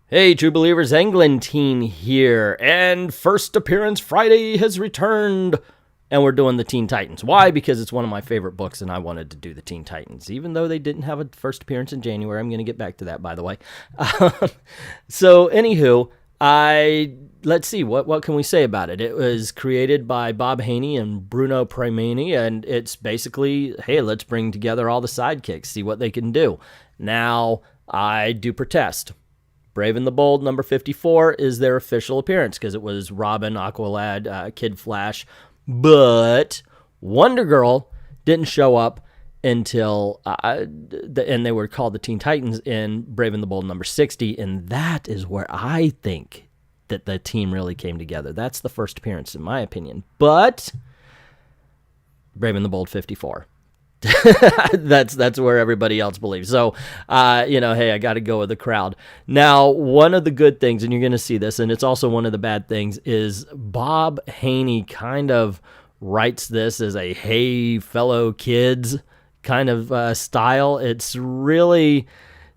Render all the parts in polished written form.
Hey, True Believers, Englentine here, and First Appearance Friday has returned, and we're doing the Teen Titans. Why? Because it's one of my favorite books, and I wanted to do the Teen Titans, even though they didn't have a first appearance in January. I'm going to get back to that, by the way. So, anywho, let's see, what can we say about it? It was created by Bob Haney and Bruno Premiani, and it's basically, hey, let's bring together all the sidekicks, see what they can do. Now, I do protest. Brave and the Bold, number 54, is their official appearance because it was Robin, Aqualad, Kid Flash. But Wonder Girl didn't show up until, and they were called the Teen Titans in Brave and the Bold, number 60. And that is where I think that the team really came together. That's the first appearance, in my opinion. But Brave and the Bold, 54. that's where everybody else believes. So, hey, I got to go with the crowd. Now, one of the good things, and you're going to see this, and it's also one of the bad things, is Bob Haney kind of writes this as a hey, fellow kids kind of style. It's really,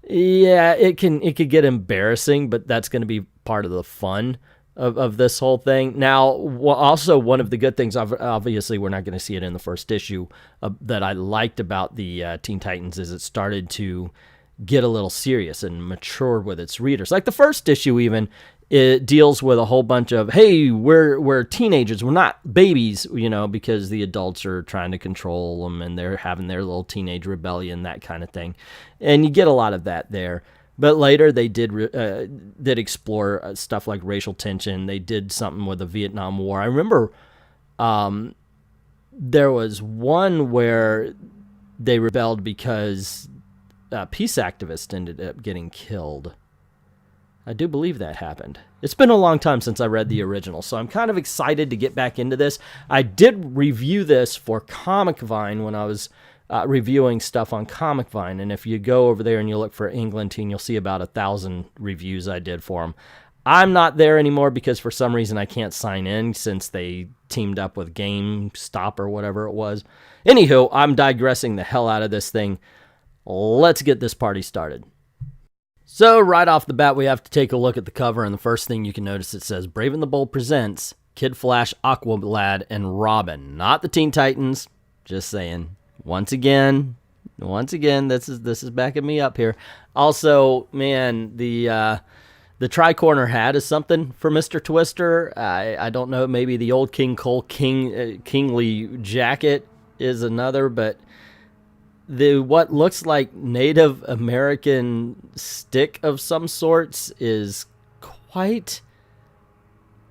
it could get embarrassing, but that's going to be part of the fun of this whole thing. Now, also one of the good things, obviously we're not going to see it in the first issue, that I liked about the Teen Titans is it started to get a little serious and mature with its readers. Like the first issue even, it deals with a whole bunch of, hey, we're teenagers, we're not babies, because the adults are trying to control them and they're having their little teenage rebellion, that kind of thing. And you get a lot of that there. But later they did explore stuff like racial tension. They did something with the Vietnam War. I remember there was one where they rebelled because a peace activist ended up getting killed. I do believe that happened. It's been a long time since I read the original, so I'm kind of excited to get back into this. I did review this for Comic Vine when I was reviewing stuff on Comic Vine, and if you go over there and you look for Englentine, you'll see about 1,000 reviews I did for them. I'm not there anymore because for some reason I can't sign in since they teamed up with GameStop or whatever it was. Anywho, I'm digressing the hell out of this thing. Let's get this party started. So right off the bat, we have to take a look at the cover, and the first thing you can notice, it says Brave and the Bold presents Kid Flash, Aqualad, and Robin. Not the Teen Titans, just saying. Once again, this is backing me up here. Also, man, the tri-corner hat is something for Mr. Twister. I don't know, maybe the old King Cole kingly jacket is another, but what looks like Native American stick of some sorts is quite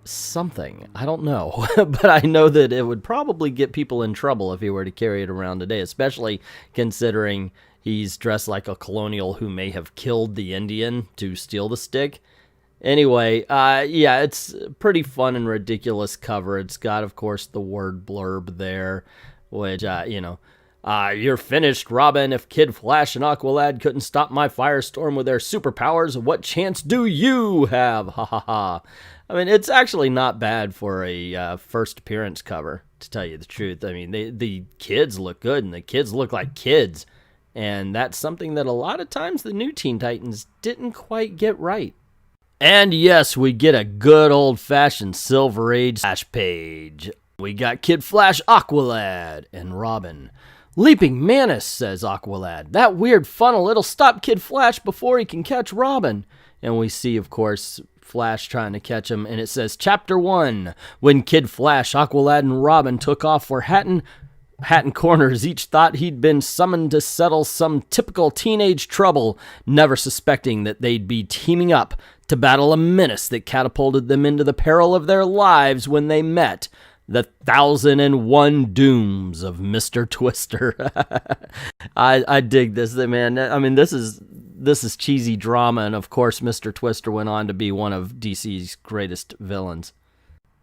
something. I don't know, but I know that it would probably get people in trouble if he were to carry it around today, especially considering he's dressed like a colonial who may have killed the Indian to steal the stick. Anyway, it's a pretty fun and ridiculous cover. It's got, of course, the word blurb there, which, you're finished, Robin. If Kid Flash and Aqualad couldn't stop my firestorm with their superpowers, what chance do you have? Ha ha ha. I mean, it's actually not bad for a first appearance cover, to tell you the truth. I mean, the kids look good, and the kids look like kids. And that's something that a lot of times the new Teen Titans didn't quite get right. And yes, we get a good old-fashioned Silver Age splash page. We got Kid Flash, Aqualad, and Robin. Leaping Manus, says Aqualad. That weird funnel, it'll stop Kid Flash before he can catch Robin. And we see, of course, Flash trying to catch him, and it says, Chapter 1, when Kid Flash, Aqualad, and Robin took off for Hatton Corners, each thought he'd been summoned to settle some typical teenage trouble, never suspecting that they'd be teaming up to battle a menace that catapulted them into the peril of their lives when they met. The 1,001 Dooms of Mr. Twister. I dig this, man. I mean, this is cheesy drama, and of course, Mr. Twister went on to be one of DC's greatest villains.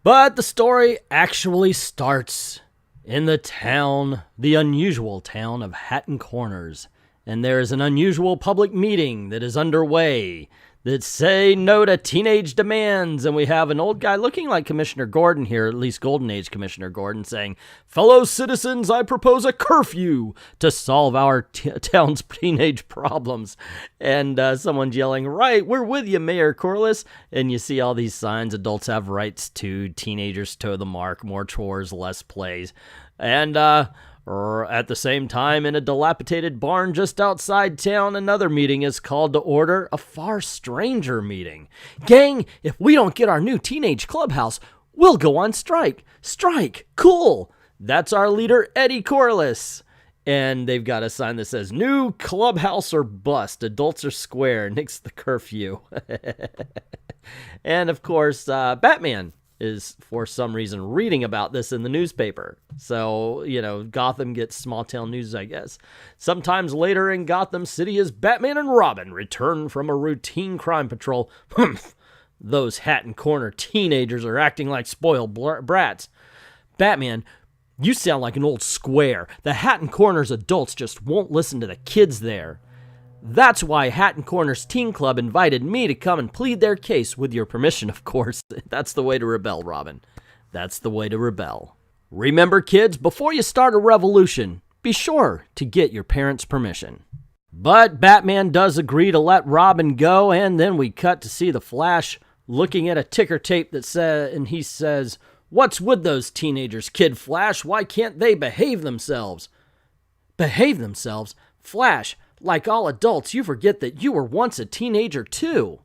But the story actually starts in the unusual town of Hatton Corners, and there is an unusual public meeting that is underway. that say no to teenage demands. And we have an old guy looking like Commissioner Gordon here, at least Golden Age Commissioner Gordon, saying, "Fellow citizens, I propose a curfew to solve our town's teenage problems." And someone's yelling, "Right, we're with you, Mayor Corliss." And you see all these signs: adults have rights to, teenagers toe the mark, more chores, less plays. And at the same time, in a dilapidated barn just outside town, another meeting is called to order, a far stranger meeting. "Gang, if we don't get our new teenage clubhouse, we'll go on strike." Strike, cool. That's our leader, Eddie Corliss. And they've got a sign that says, "New clubhouse or bust, adults are square, nix the curfew." And of course, Batman is for some reason reading about this in the newspaper. So, Gotham gets small town news, I guess. Sometimes later in Gotham City, as Batman and Robin return from a routine crime patrol. "Humph, those Hatton Corner teenagers are acting like spoiled brats." "Batman, you sound like an old square. The Hatton Corner's adults just won't listen to the kids there. That's why Hatton Corner's Teen Club invited me to come and plead their case, with your permission, of course." That's the way to rebel, Robin. That's the way to rebel. Remember, kids, before you start a revolution, be sure to get your parents' permission. But Batman does agree to let Robin go, and then we cut to see the Flash looking at a ticker tape and he says, "What's with those teenagers, Kid Flash? Why can't they behave themselves?" "Behave themselves? Flash, like all adults, you forget that you were once a teenager too.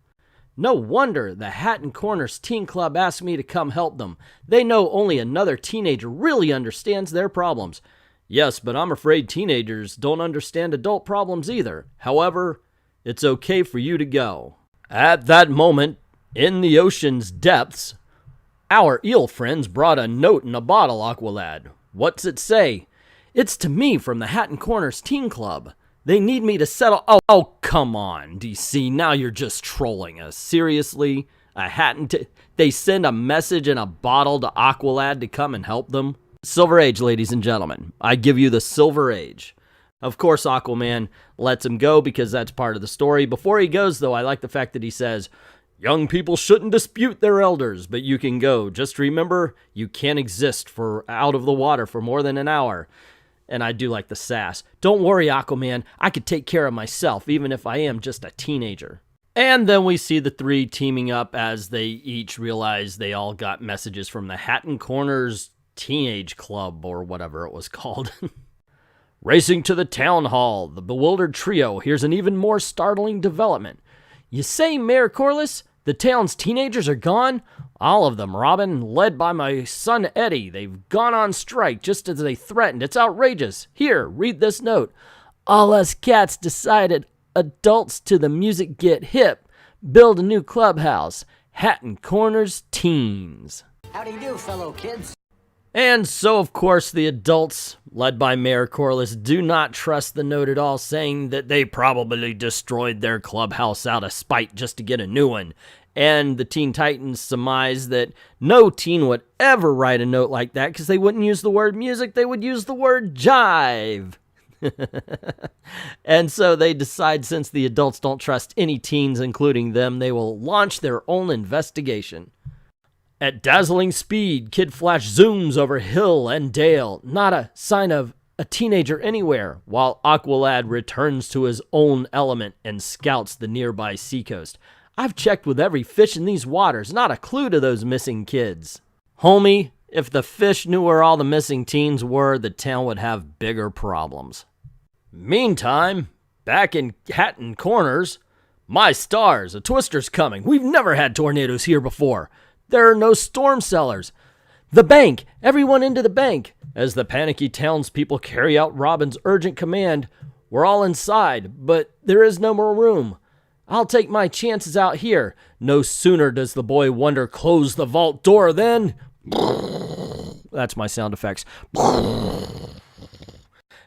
No wonder the Hatton Corners Teen Club asked me to come help them. They know only another teenager really understands their problems." "Yes, but I'm afraid teenagers don't understand adult problems either. However, it's okay for you to go." At that moment, in the ocean's depths, our eel friends brought a note in a bottle, Aqualad. What's it say? "It's to me from the Hatton Corners Teen Club. They need me to settle." Oh, come on, DC. Now you're just trolling us. Seriously? They send a message in a bottle to Aqualad to come and help them? Silver Age, ladies and gentlemen. I give you the Silver Age. Of course, Aquaman lets him go because that's part of the story. Before he goes, though, I like the fact that he says, "Young people shouldn't dispute their elders, but you can go. Just remember, you can't exist out of the water for more than an hour." And I do like the sass. "Don't worry, Aquaman. I could take care of myself, even if I am just a teenager." And then we see the three teaming up as they each realize they all got messages from the Hatton Corners Teenage Club, or whatever it was called. Racing to the town hall, the bewildered trio hears an even more startling development. "You say, Mayor Corliss, the town's teenagers are gone?" "All of them, Robin, led by my son Eddie. They've gone on strike just as they threatened. It's outrageous. Here, read this note. All us cats decided adults to the music get hip. Build a new clubhouse. Hatton Corners Teens." How do you do, fellow kids? And so, of course, the adults, led by Mayor Corliss, do not trust the note at all, saying that they probably destroyed their clubhouse out of spite just to get a new one. And the Teen Titans surmise that no teen would ever write a note like that because they wouldn't use the word music, they would use the word jive. And so they decide, since the adults don't trust any teens, including them, they will launch their own investigation. At dazzling speed, Kid Flash zooms over hill and dale, not a sign of a teenager anywhere, while Aqualad returns to his own element and scouts the nearby seacoast. "I've checked with every fish in these waters, not a clue to those missing kids." Homie, if the fish knew where all the missing teens were, the town would have bigger problems. Meantime, back in Hatton Corners, my stars, a twister's coming. We've never had tornadoes here before. There are no storm cellars. The bank, everyone into the bank. As the panicky townspeople carry out Robin's urgent command, we're all inside, but there is no more room. I'll take my chances out here. No sooner does the boy wonder close the vault door than... That's my sound effects.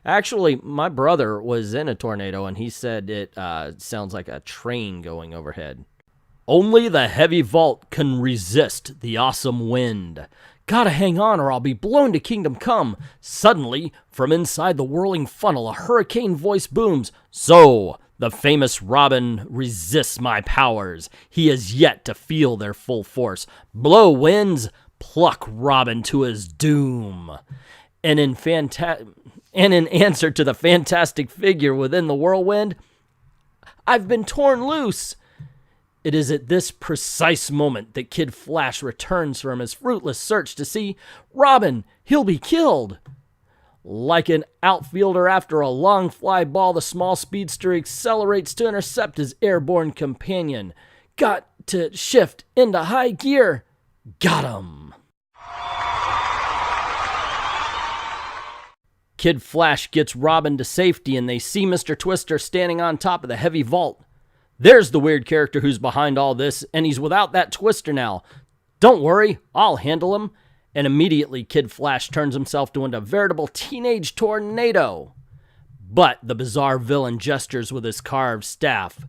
Actually, my brother was in a tornado, and he said it sounds like a train going overhead. Only the heavy vault can resist the awesome wind. Gotta hang on or I'll be blown to kingdom come. Suddenly, from inside the whirling funnel, a hurricane voice booms. So, The famous Robin resists my powers. He has yet to feel their full force. Blow winds, pluck Robin to his doom. And in answer to the fantastic figure within the whirlwind, I've been torn loose. It is at this precise moment that Kid Flash returns from his fruitless search to see Robin. He'll be killed. Like an outfielder after a long fly ball, the small speedster accelerates to intercept his airborne companion. Got to shift into high gear. Got him. Kid Flash gets Robin to safety, and they see Mr. Twister standing on top of the heavy vault. There's the weird character who's behind all this, and he's without that twister now. Don't worry, I'll handle him. And immediately Kid Flash turns himself into a veritable teenage tornado. But the bizarre villain gestures with his carved staff.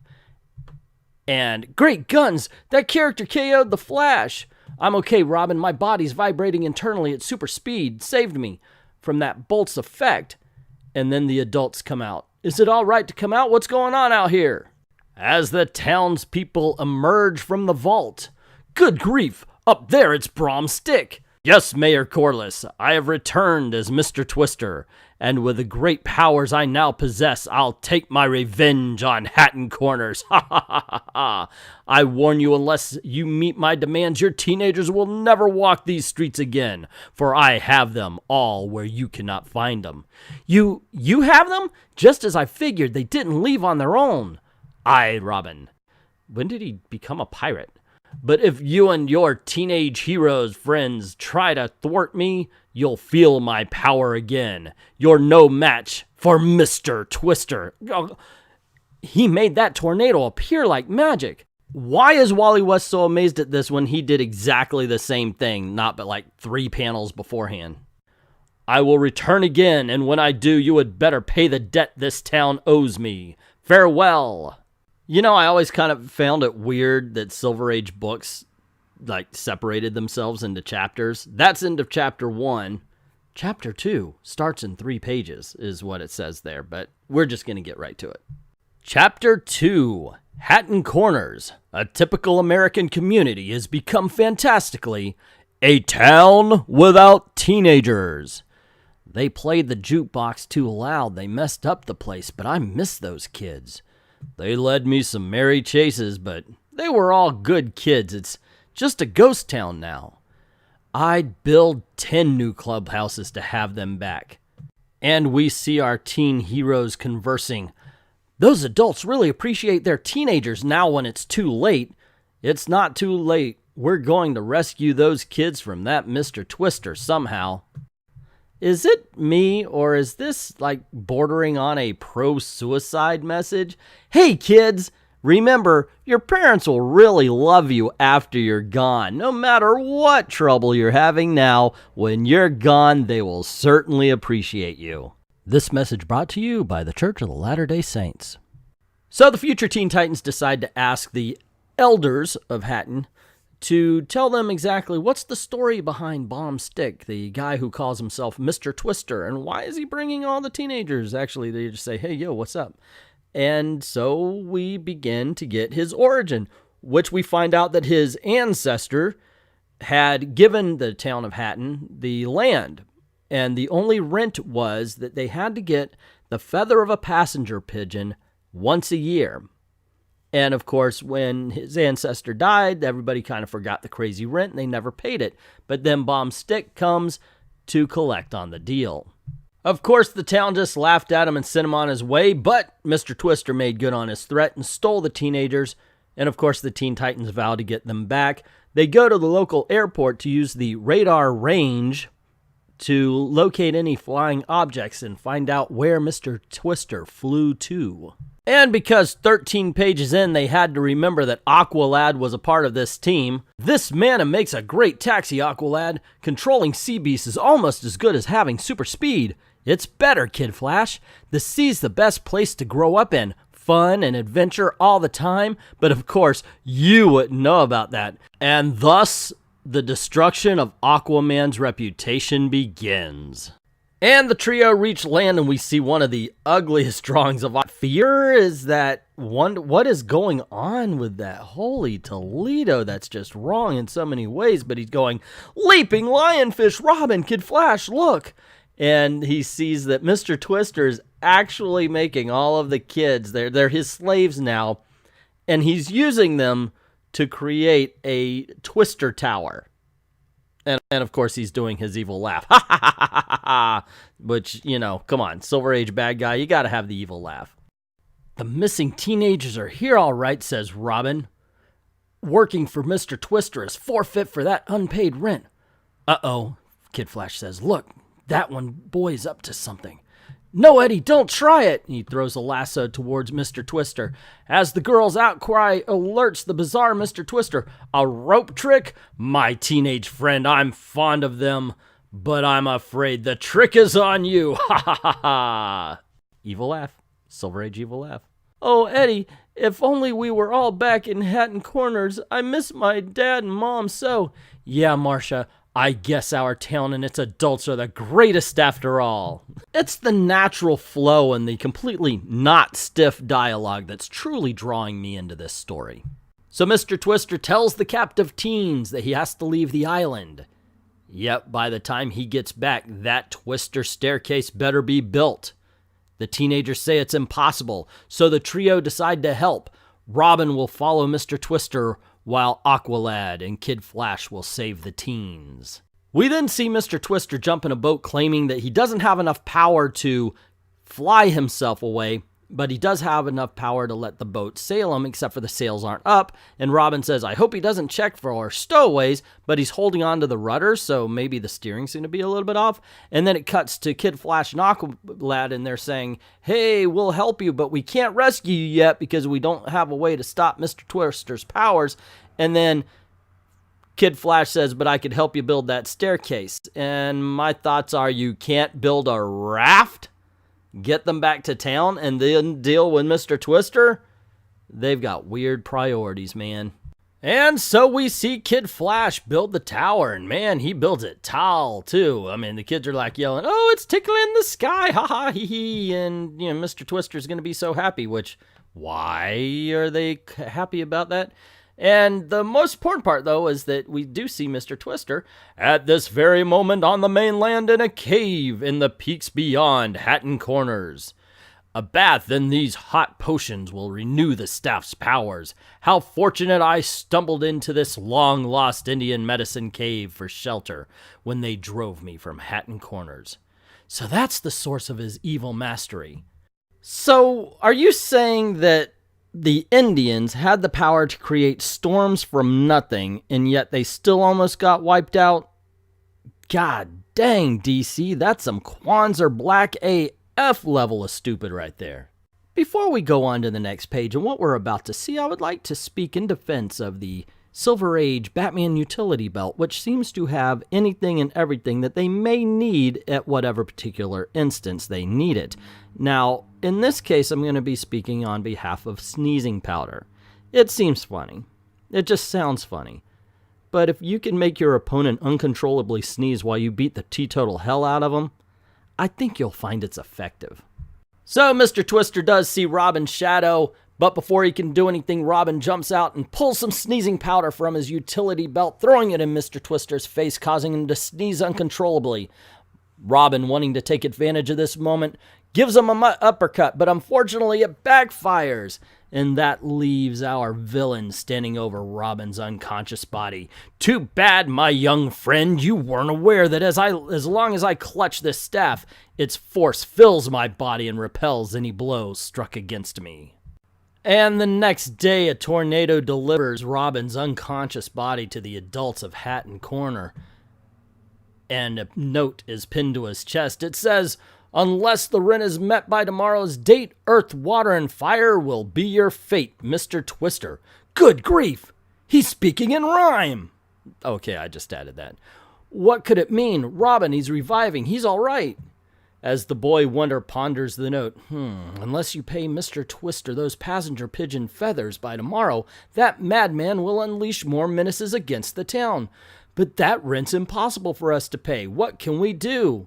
And great guns, that character KO'd the Flash. I'm okay, Robin, my body's vibrating internally at super speed. Saved me from that bolt's effect. And then the adults come out. Is it all right to come out? What's going on out here? As the townspeople emerge from the vault. Good grief, up there it's Brom's stick. Yes, Mayor Corliss, I have returned as Mr. Twister, and with the great powers I now possess, I'll take my revenge on Hatton Corners. Ha ha ha ha ha. I warn you, unless you meet my demands, your teenagers will never walk these streets again, for I have them all where you cannot find them. You have them? Just as I figured, they didn't leave on their own. Aye, Robin. When did he become a pirate? But if you and your teenage heroes friends try to thwart me, you'll feel my power again. You're no match for Mr. Twister. He made that tornado appear like magic. Why is Wally West so amazed at this when he did exactly the same thing, not but like 3 panels beforehand? I will return again, and when I do, you had better pay the debt this town owes me. Farewell. You know, I always kind of found it weird that Silver Age books, like, separated themselves into chapters. That's end of chapter 1. Chapter 2 starts in 3 pages, is what it says there, but we're just going to get right to it. Chapter 2, Hatton Corners. A typical American community has become fantastically a town without teenagers. They played the jukebox too loud. They messed up the place, but I miss those kids. They led me some merry chases, but they were all good kids. It's just a ghost town now. I'd build 10 new clubhouses to have them back. And we see our teen heroes conversing. Those adults really appreciate their teenagers now when it's too late. It's not too late. We're going to rescue those kids from that Mr. Twister somehow. Is it me, or is this like bordering on a pro-suicide message? Hey kids, remember, your parents will really love you after you're gone. No matter what trouble you're having now, when you're gone, they will certainly appreciate you. This message brought to you by the Church of the Latter-day Saints. So the future Teen Titans decide to ask the elders of Hatton to tell them exactly what's the story behind Bomb Stick, the guy who calls himself Mr. Twister, and why is he bringing all the teenagers? Actually, they just say, hey, yo, what's up? And so we begin to get his origin, which we find out that his ancestor had given the town of Hatton the land, and the only rent was that they had to get the feather of a passenger pigeon once a year. And of course, when his ancestor died, everybody kind of forgot the crazy rent and they never paid it. But then Bomb Stick comes to collect on the deal. Of course, the town just laughed at him and sent him on his way, but Mr. Twister made good on his threat and stole the teenagers. And of course, the Teen Titans vow to get them back. They go to the local airport to use the radar range to locate any flying objects and find out where Mr. Twister flew to. And because 13 pages in, they had to remember that Aqualad was a part of this team. This mana makes a great taxi, Aqualad. Controlling sea beasts is almost as good as having super speed. It's better, Kid Flash. The sea's the best place to grow up in. Fun and adventure all the time. But of course, you wouldn't know about that. And thus, the destruction of Aquaman's reputation begins. And the trio reach land, and we see one of the ugliest drawings of fear. Is that one? What is going on with that? Holy Toledo, that's just wrong in so many ways. But he's going, leaping lionfish, Robin, Kid Flash, look. And he sees that Mr. Twister is actually making all of the kids, they're his slaves now, and he's using them to create a Twister Tower. And of course, he's doing his evil laugh. Ha ha ha ha ha ha. Which, you know, come on, Silver Age bad guy, you gotta have the evil laugh. The missing teenagers are here, all right, says Robin. Working for Mr. Twister is forfeit for that unpaid rent. Uh-oh, Kid Flash says, look, that one boy's up to something. No, Eddie, don't try it. He throws a lasso towards Mr. Twister. As the girl's outcry alerts the bizarre Mr. Twister, a rope trick? My teenage friend, I'm fond of them, but I'm afraid the trick is on you. Ha ha ha ha. Evil laugh. Silver Age evil laugh. Oh, Eddie, if only we were all back in Hatton Corners. I miss my dad and mom so. Yeah, Marcia, I guess our town and its adults are the greatest after all. It's the natural flow and the completely not stiff dialogue that's truly drawing me into this story. So Mr. Twister tells the captive teens that he has to leave the island. Yep, by the time he gets back, that Twister staircase better be built. The teenagers say it's impossible, so the trio decide to help. Robin will follow Mr. Twister, while Aqualad and Kid Flash will save the teens. We then see Mr. Twister jump in a boat claiming that he doesn't have enough power to fly himself away, but he does have enough power to let the boat sail him, except for the sails aren't up. And Robin says, I hope he doesn't check for stowaways, but he's holding on to the rudder, so maybe the steering's going to be a little bit off. And then it cuts to Kid Flash and Aqualad, and they're saying, hey, we'll help you, but we can't rescue you yet because we don't have a way to stop Mr. Twister's powers. And then Kid Flash says, but I could help you build that staircase. And my thoughts are, you can't build a raft? Get them back to town and then deal with Mr. Twister? They've got weird priorities, man. And so we see Kid Flash build the tower, and man, he builds it tall, too. I mean, the kids are like yelling, oh, it's tickling the sky, ha ha hee hee, and, you know, Mr. Twister's going to be so happy, which, why are they happy about that? And the most important part, though, is that we do see Mr. Twister at this very moment on the mainland in a cave in the peaks beyond Hatton Corners. A bath in these hot potions will renew the staff's powers. How fortunate I stumbled into this long-lost Indian medicine cave for shelter when they drove me from Hatton Corners. So that's the source of his evil mastery. So, are you saying that the Indians had the power to create storms from nothing, and yet they still almost got wiped out? God dang, DC, that's some Kwanzaa Black AF level of stupid right there. Before we go on to the next page and what we're about to see, I would like to speak in defense of the Silver Age Batman utility belt, which seems to have anything and everything that they may need at whatever particular instance they need it. Now, in this case, I'm going to be speaking on behalf of sneezing powder. It seems funny. It just sounds funny. But if you can make your opponent uncontrollably sneeze while you beat the teetotal hell out of them, I think you'll find it's effective. So Mr. Twister does see Robin's shadow, but before he can do anything, Robin jumps out and pulls some sneezing powder from his utility belt, throwing it in Mr. Twister's face, causing him to sneeze uncontrollably. Robin, wanting to take advantage of this moment, gives him an uppercut, but unfortunately it backfires, and that leaves our villain standing over Robin's unconscious body. Too bad, my young friend, you weren't aware that as long as I clutch this staff, its force fills my body and repels any blows struck against me. And the next day, a tornado delivers Robin's unconscious body to the adults of Hatton Corner. And a note is pinned to his chest. It says, unless the rent is met by tomorrow's date, earth, water, and fire will be your fate, Mr. Twister. Good grief! He's speaking in rhyme! Okay, I just added that. What could it mean? Robin, he's reviving. He's all right. As the boy wonder ponders the note, unless you pay Mr. Twister those passenger pigeon feathers by tomorrow, that madman will unleash more menaces against the town. But that rent's impossible for us to pay. What can we do?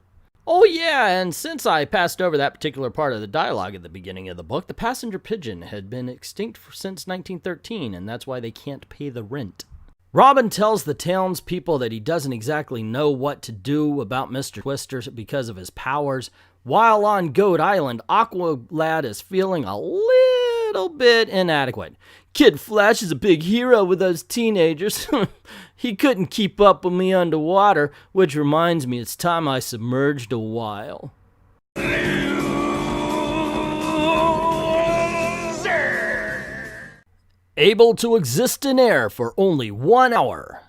Oh yeah, and since I passed over that particular part of the dialogue at the beginning of the book, the passenger pigeon had been extinct since 1913, and that's why they can't pay the rent. Robin tells the townspeople that he doesn't exactly know what to do about Mr. Twister because of his powers. While on Goat Island, Aqualad is feeling a little bit inadequate. Kid Flash is a big hero with those teenagers. He couldn't keep up with me underwater, which reminds me it's time I submerged a while. Able to exist in air for only 1 hour.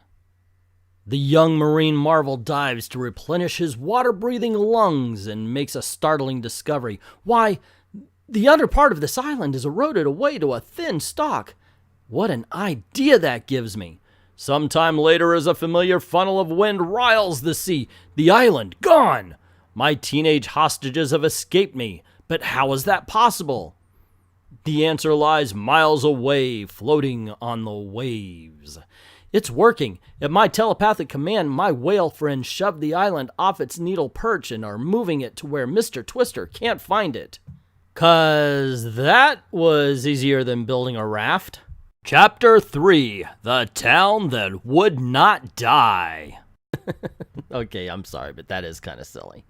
The young Marine Marvel dives to replenish his water-breathing lungs and makes a startling discovery. Why, the under part of this island is eroded away to a thin stalk. What an idea that gives me. Sometime later, as a familiar funnel of wind riles the sea, the island gone. My teenage hostages have escaped me, but how is that possible? The answer lies miles away, floating on the waves. It's working. At my telepathic command, my whale friends shoved the island off its needle perch and are moving it to where Mr. Twister can't find it. 'Cause that was easier than building a raft. Chapter 3, The Town That Would Not Die. Okay, I'm sorry, but that is kind of silly.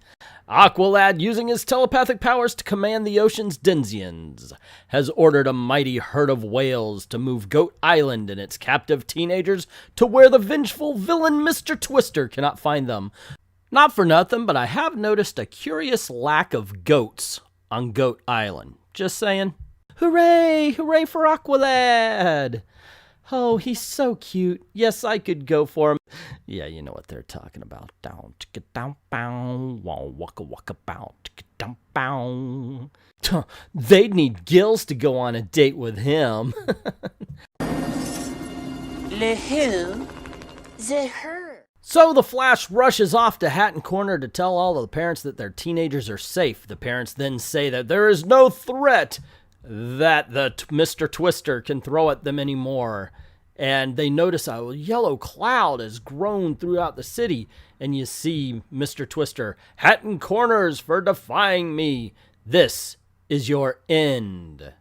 Aqualad, using his telepathic powers to command the ocean's denizens, has ordered a mighty herd of whales to move Goat Island and its captive teenagers to where the vengeful villain Mr. Twister cannot find them. Not for nothing, but I have noticed a curious lack of goats on Goat Island. Just saying. Hooray! Hooray for Aqualad! Oh, he's so cute. Yes, I could go for him. Yeah, you know what they're talking about. Down, chicka, down, bow, waka, waka, bow, chicka, down, bow. They'd need gills to go on a date with him. Le who? The her. So the Flash rushes off to Hatton Corner to tell all the parents that their teenagers are safe. The parents then say that there is no threat that the Mr. Twister can throw at them anymore. And they notice a yellow cloud has grown throughout the city. And you see Mr. Twister, Hatton Corners for defying me. This is your end.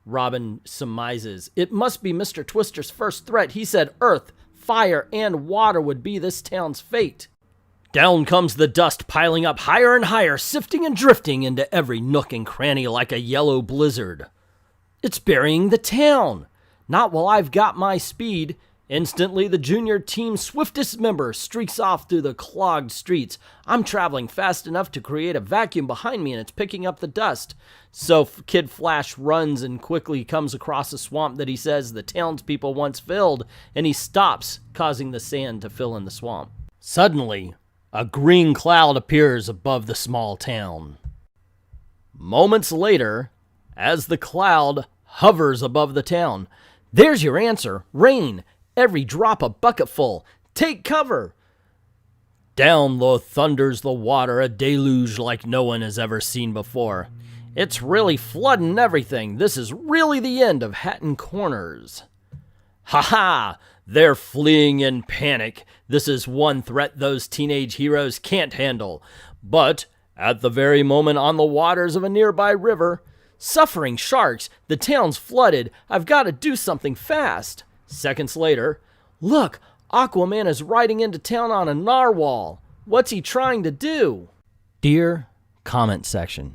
Robin surmises, it must be Mr. Twister's first threat. He said earth, fire, and water would be this town's fate. Down comes the dust, piling up higher and higher, sifting and drifting into every nook and cranny like a yellow blizzard. It's burying the town. Not while I've got my speed. Instantly, the junior team's swiftest member streaks off through the clogged streets. I'm traveling fast enough to create a vacuum behind me, and it's picking up the dust. So Kid Flash runs and quickly comes across a swamp that he says the townspeople once filled, and he stops, causing the sand to fill in the swamp. Suddenly, a green cloud appears above the small town. Moments later, as the cloud hovers above the town, there's your answer. Rain. Every drop a bucketful. Take cover. Down thunders the water, a deluge like no one has ever seen before. It's really flooding everything. This is really the end of Hatton Corners. Ha! They're fleeing in panic. This is one threat those teenage heroes can't handle. But at the very moment on the waters of a nearby river, suffering sharks, the town's flooded. I've got to do something fast. Seconds later, look, Aquaman is riding into town on a narwhal. What's he trying to do? Dear comment section,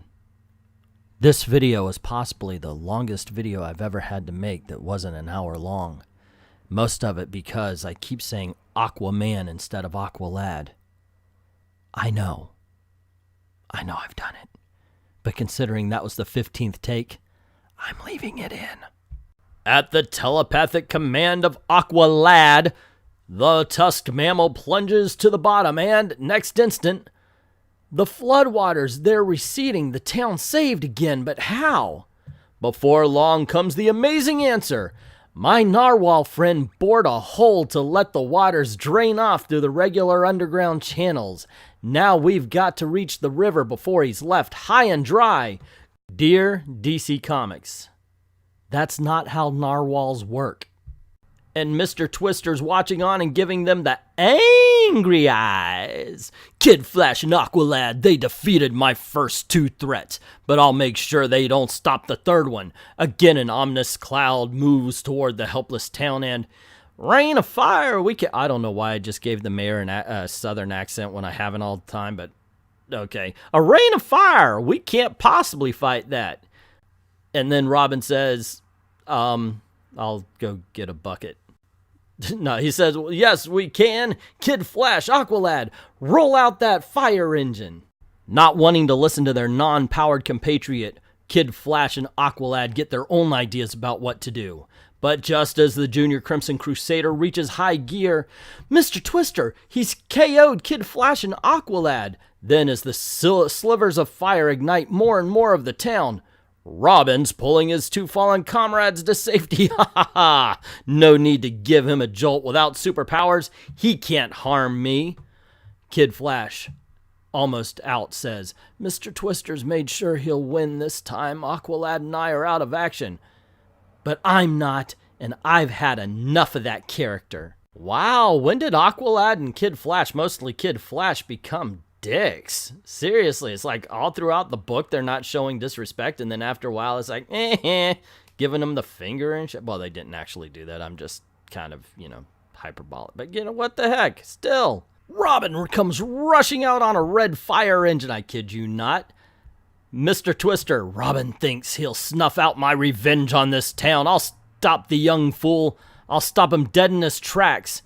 this video is possibly the longest video I've ever had to make that wasn't an hour long. Most of it because I keep saying Aquaman instead of Aqualad. I know I've done it. But considering that was the 15th take, I'm leaving it in. At the telepathic command of Aqualad, the tusked mammal plunges to the bottom and, next instant, the floodwaters, they're receding, the town saved again, but how? Before long comes the amazing answer. My narwhal friend bored a hole to let the waters drain off through the regular underground channels. Now we've got to reach the river before he's left high and dry. Dear DC Comics, that's not how narwhals work. And Mr. Twister's watching on and giving them the angry eyes. Kid Flash and Aqualad, they defeated my first 2 threats, but I'll make sure they don't stop the third one. Again, an ominous cloud moves toward the helpless town and... Rain of fire, we can... I don't know why I just gave the mayor a southern accent when I haven't all the time, but... Okay. A rain of fire, we can't possibly fight that. And then Robin says, I'll go get a bucket. No, he says, well, yes, we can. Kid Flash, Aqualad, roll out that fire engine. Not wanting to listen to their non-powered compatriot, Kid Flash and Aqualad get their own ideas about what to do. But just as the Junior Crimson Crusader reaches high gear, Mr. Twister, he's KO'd Kid Flash and Aqualad. Then as the slivers of fire ignite more and more of the town, Robin's pulling his 2 fallen comrades to safety. Ha ha ha! No need to give him a jolt without superpowers. He can't harm me. Kid Flash, almost out, says, Mr. Twister's made sure he'll win this time. Aqualad and I are out of action. But I'm not, and I've had enough of that character. Wow, when did Aqualad and Kid Flash, mostly Kid Flash, become dicks? Seriously, it's like all throughout the book they're not showing disrespect, and then after a while it's like, giving them the finger and shit. Well, they didn't actually do that. I'm just kind of, hyperbolic. But what the heck? Still, Robin comes rushing out on a red fire engine, I kid you not. Mr. Twister, Robin thinks he'll snuff out my revenge on this town. I'll stop the young fool. I'll stop him dead in his tracks.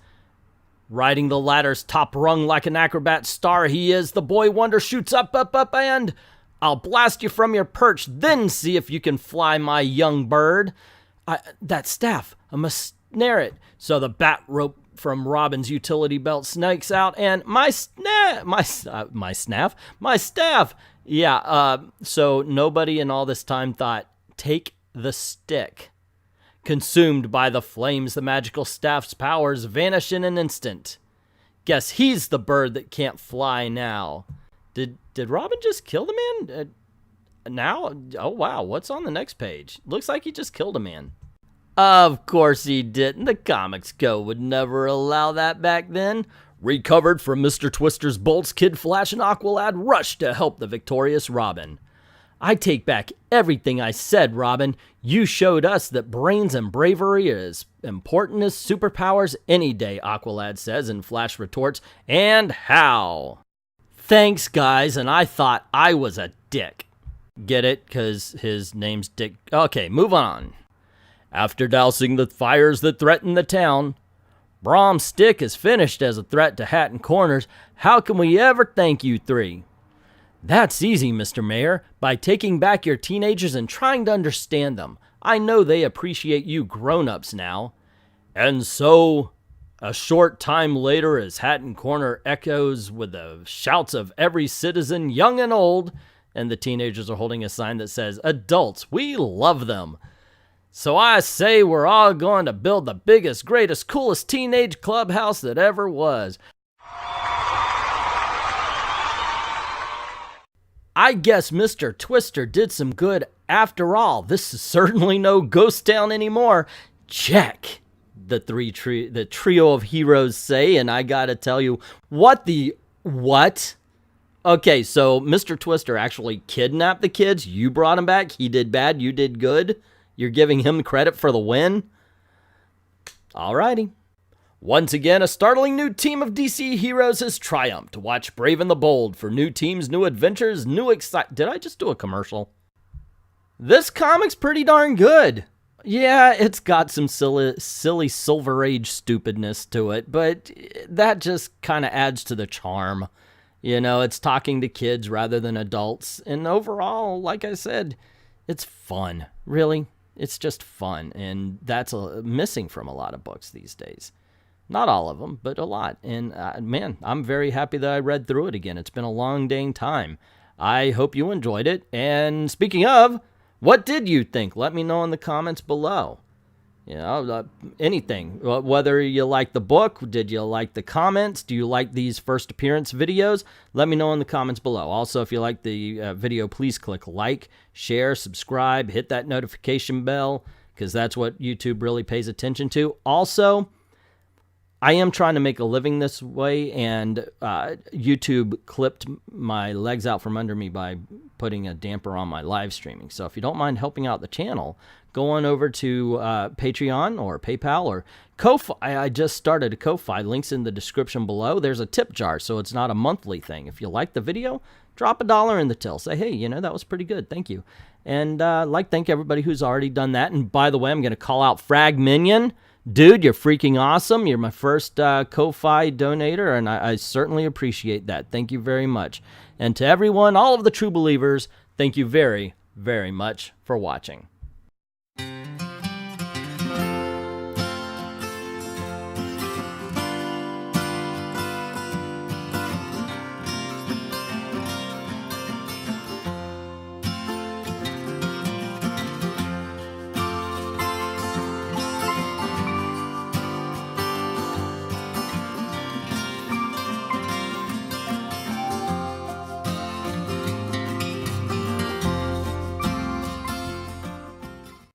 Riding the ladder's top rung like an acrobat star he is, the boy wonder shoots up, and I'll blast you from your perch, then see if you can fly, my young bird. That staff, I must snare it. So the bat rope from Robin's utility belt snakes out, and my staff. Yeah, so nobody in all this time thought, take the stick. Consumed by the flames, the magical staff's powers vanish in an instant. Guess he's the bird that can't fly now. Did Robin just kill the man? Now? Oh, wow. What's on the next page? Looks like he just killed a man. Of course he didn't. The Comics Code would never allow that back then. Recovered from Mr. Twister's bolts, Kid Flash and Aqualad rushed to help the victorious Robin. I take back everything I said, Robin. You showed us that brains and bravery are as important as superpowers any day, Aqualad says, and Flash retorts, and how? Thanks, guys, and I thought I was a dick. Get it? Because his name's Dick. Okay, move on. After dousing the fires that threaten the town, Brom's stick is finished as a threat to Hatton Corners. How can we ever thank you 3? That's easy, Mr. Mayor, by taking back your teenagers and trying to understand them. I know they appreciate you grown-ups now. And so, a short time later, as Hatton Corner echoes with the shouts of every citizen, young and old, and the teenagers are holding a sign that says, Adults, we love them. So I say we're all going to build the biggest, greatest, coolest teenage clubhouse that ever was. I guess Mr. Twister did some good after all. This is certainly no ghost town anymore. Check, the trio of heroes say, and I gotta tell you, what? Okay, so Mr. Twister actually kidnapped the kids. You brought him back. He did bad. You did good. You're giving him credit for the win? Alrighty. Once again, a startling new team of DC heroes has triumphed. Watch Brave and the Bold for new teams, new adventures, new Did I just do a commercial? This comic's pretty darn good. Yeah, it's got some silly Silver Age stupidness to it, but that just kind of adds to the charm. It's talking to kids rather than adults, and overall, like I said, it's fun. Really, it's just fun, and that's missing from a lot of books these days. Not all of them, but a lot. And man, I'm very happy that I read through it again. It's been a long dang time. I hope you enjoyed it. And speaking of, what did you think? Let me know in the comments below. Anything. Whether you like the book, did you like the comments? Do you like these first appearance videos? Let me know in the comments below. Also, if you like the video, please click like, share, subscribe, hit that notification bell, because that's what YouTube really pays attention to. Also, I am trying to make a living this way, and YouTube clipped my legs out from under me by putting a damper on my live streaming. So if you don't mind helping out the channel, go on over to Patreon or PayPal or Ko-Fi. I just started a Ko-Fi. Links in the description below. There's a tip jar, so it's not a monthly thing. If you like the video, drop $1 in the till. Say, hey, you know, that was pretty good. Thank you. And thank everybody who's already done that. And by the way, I'm going to call out FRAGMINIon. Dude, you're freaking awesome. You're my first Ko-Fi donator, and I certainly appreciate that. Thank you very much. And to everyone, all of the true believers, thank you very, very much for watching.